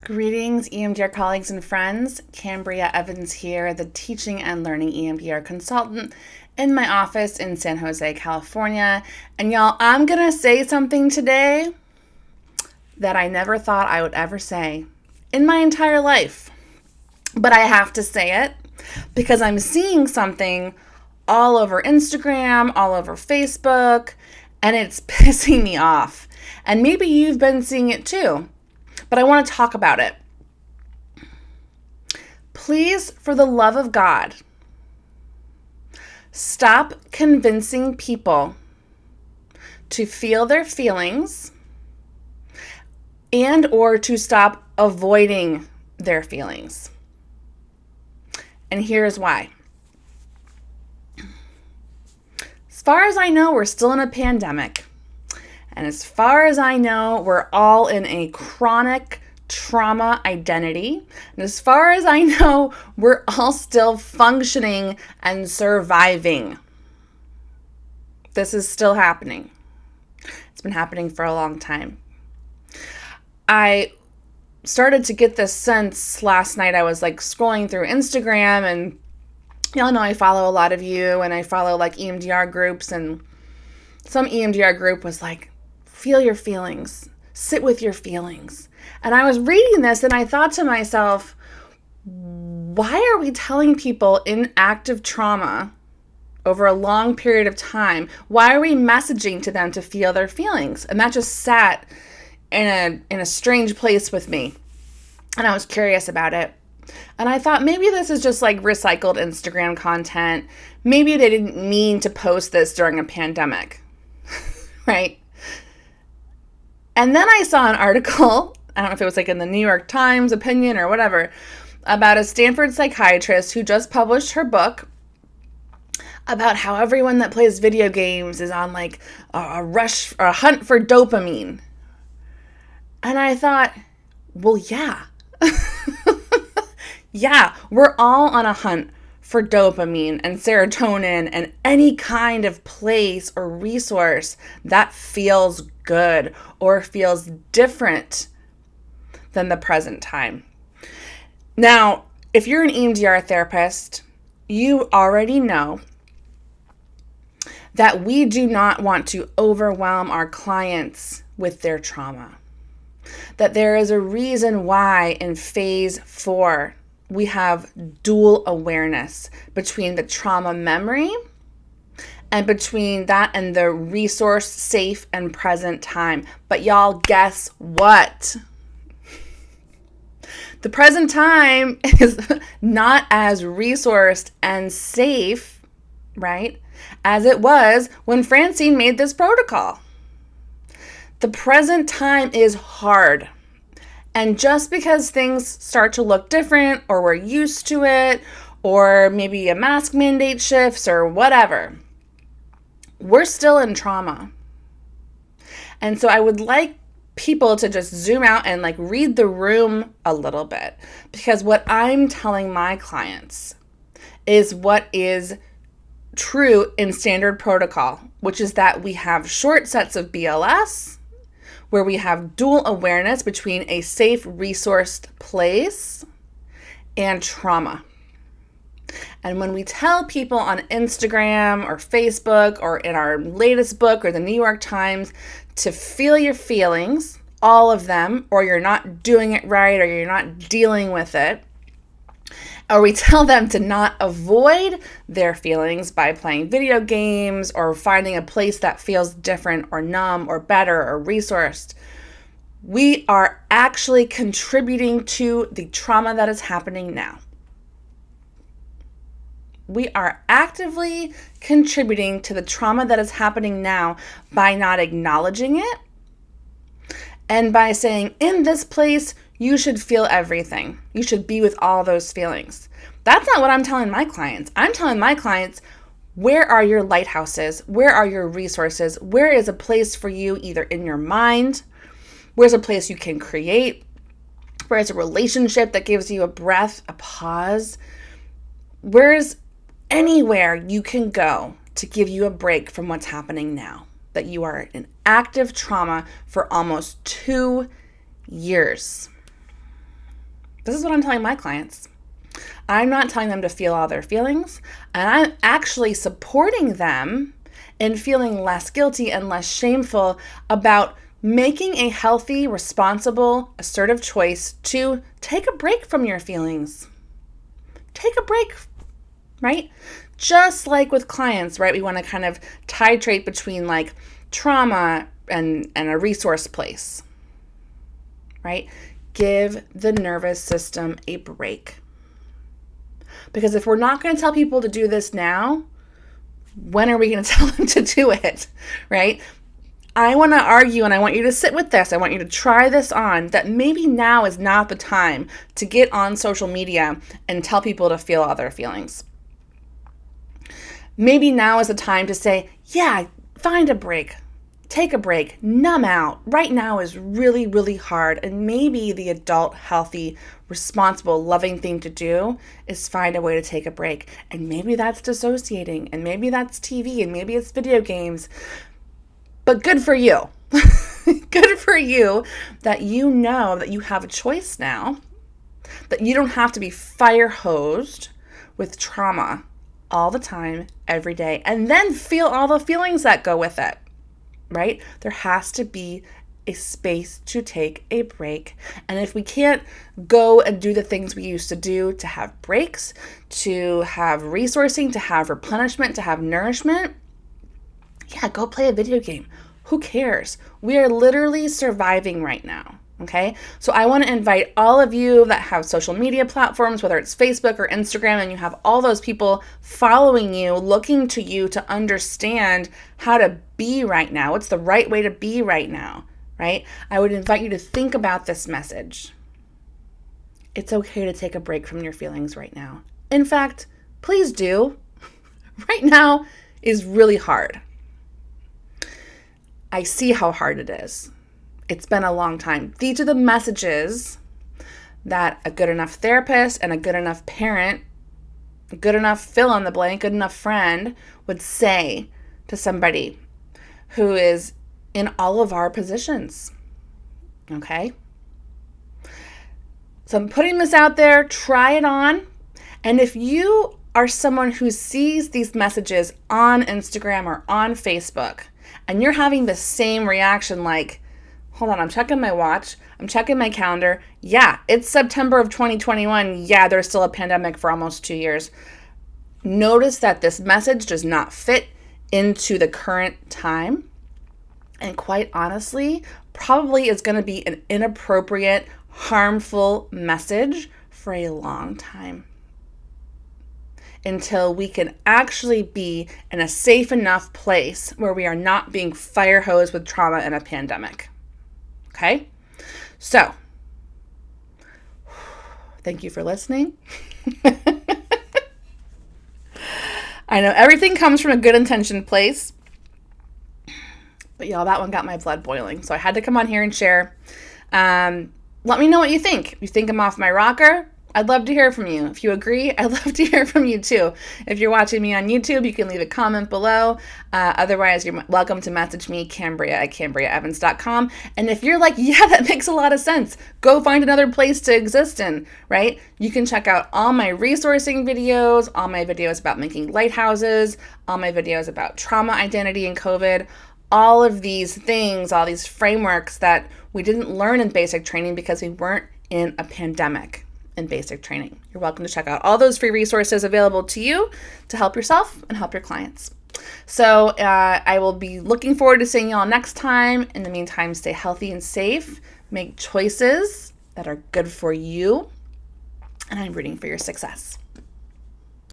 Greetings, EMDR colleagues and friends. Kambria Evans here, the teaching and learning EMDR consultant in my office in San Jose, California. And y'all, I'm going to say something today that I never thought I would ever say in my entire life. But I have to say it because I'm seeing something all over Instagram, all over Facebook, and it's pissing me off. And maybe you've been seeing it too. But I want to talk about it. Please, for the love of God, stop convincing people to feel their feelings and or to stop avoiding their feelings. And here's why. As far as I know, we're still in a pandemic. And as far as I know, we're all in a chronic trauma identity. And as far as I know, we're all still functioning and surviving. This is still happening. It's been happening for a long time. I started to get this sense last night. I was scrolling through Instagram, and y'all know I follow a lot of you, and I follow EMDR groups, and some EMDR group was feel your feelings, sit with your feelings. And I was reading this and I thought to myself, why are we telling people in active trauma over a long period of time, why are we messaging to them to feel their feelings? And that just sat in a strange place with me. And I was curious about it. And I thought maybe this is just recycled Instagram content. Maybe they didn't mean to post this during a pandemic, right? And then I saw an article, I don't know if it was in the New York Times opinion or whatever, about a Stanford psychiatrist who just published her book about how everyone that plays video games is on a rush or a hunt for dopamine. And I thought, well, yeah. Yeah, we're all on a hunt for dopamine and serotonin and any kind of place or resource that feels good or feels different than the present time. Now, if you're an EMDR therapist, you already know that we do not want to overwhelm our clients with their trauma. That there is a reason why in phase 4, we have dual awareness between the trauma memory and between that and the resource safe and present time. But y'all, guess what? The present time is not as resourced and safe, right, as it was when Francine made this protocol. The present time is hard. And just because things start to look different or we're used to it or maybe a mask mandate shifts or whatever, we're still in trauma. And so I would like people to just zoom out and read the room a little bit, because what I'm telling my clients is what is true in standard protocol, which is that we have short sets of BLS where we have dual awareness between a safe, resourced place and trauma. And when we tell people on Instagram or Facebook or in our latest book or the New York Times to feel your feelings, all of them, or you're not doing it right or you're not dealing with it, or we tell them to not avoid their feelings by playing video games or finding a place that feels different or numb or better or resourced, we are actually contributing to the trauma that is happening now. We are actively contributing to the trauma that is happening now by not acknowledging it and by saying, in this place, you should feel everything. You should be with all those feelings. That's not what I'm telling my clients. I'm telling my clients, where are your lighthouses? Where are your resources? Where is a place for you either in your mind? Where's a place you can create? Where's a relationship that gives you a breath, a pause? Where's anywhere you can go to give you a break from what's happening now? That you are in active trauma for almost 2 years. This is what I'm telling my clients. I'm not telling them to feel all their feelings, and I'm actually supporting them in feeling less guilty and less shameful about making a healthy, responsible, assertive choice to take a break from your feelings. Take a break, right? Just like with clients, right? We want to kind of titrate between like trauma and a resource place, right? Give the nervous system a break. Because if we're not going to tell people to do this now, when are we going to tell them to do it, right? I want to argue, and I want you to sit with this. I want you to try this on, that maybe now is not the time to get on social media and tell people to feel all their feelings. Maybe now is the time to say, yeah, find a break. Take a break, numb out. Right now is really, really hard. And maybe the adult, healthy, responsible, loving thing to do is find a way to take a break. And maybe that's dissociating, and maybe that's TV, and maybe it's video games. But good for you. Good for you that you know that you have a choice now, that you don't have to be fire-hosed with trauma all the time, every day, and then feel all the feelings that go with it. Right? There has to be a space to take a break. And if we can't go and do the things we used to do to have breaks, to have resourcing, to have replenishment, to have nourishment, yeah, go play a video game. Who cares? We are literally surviving right now. Okay, so I want to invite all of you that have social media platforms, whether it's Facebook or Instagram, and you have all those people following you, looking to you to understand how to be right now. What's the right way to be right now, right? I would invite you to think about this message. It's okay to take a break from your feelings right now. In fact, please do. Right now is really hard. I see how hard it is. It's been a long time. These are the messages that a good enough therapist and a good enough parent, a good enough fill in the blank, good enough friend would say to somebody who is in all of our positions. Okay? So I'm putting this out there. Try it on. And if you are someone who sees these messages on Instagram or on Facebook, and you're having the same reaction like, hold on, I'm checking my watch. I'm checking my calendar. Yeah, it's September of 2021. Yeah, there's still a pandemic for almost 2 years. Notice that this message does not fit into the current time. And quite honestly, probably is going to be an inappropriate, harmful message for a long time. Until we can actually be in a safe enough place where we are not being fire hosed with trauma in a pandemic. Okay, so thank you for listening. I know everything comes from a good intentioned place, but y'all, that one got my blood boiling. So I had to come on here and share. Let me know what you think. If you think I'm off my rocker, I'd love to hear from you. If you agree, I'd love to hear from you too. If you're watching me on YouTube, you can leave a comment below. Otherwise, you're welcome to message me, Kambria at KambriaEvans.com. And if you're like, yeah, that makes a lot of sense, go find another place to exist in, right? You can check out all my resourcing videos, all my videos about making lighthouses, all my videos about trauma identity and COVID, all of these things, all these frameworks that we didn't learn in basic training because we weren't in a pandemic. In basic training. You're welcome to check out all those free resources available to you to help yourself and help your clients. So I will be looking forward to seeing you all next time. In the meantime, stay healthy and safe. Make choices that are good for you. And I'm rooting for your success.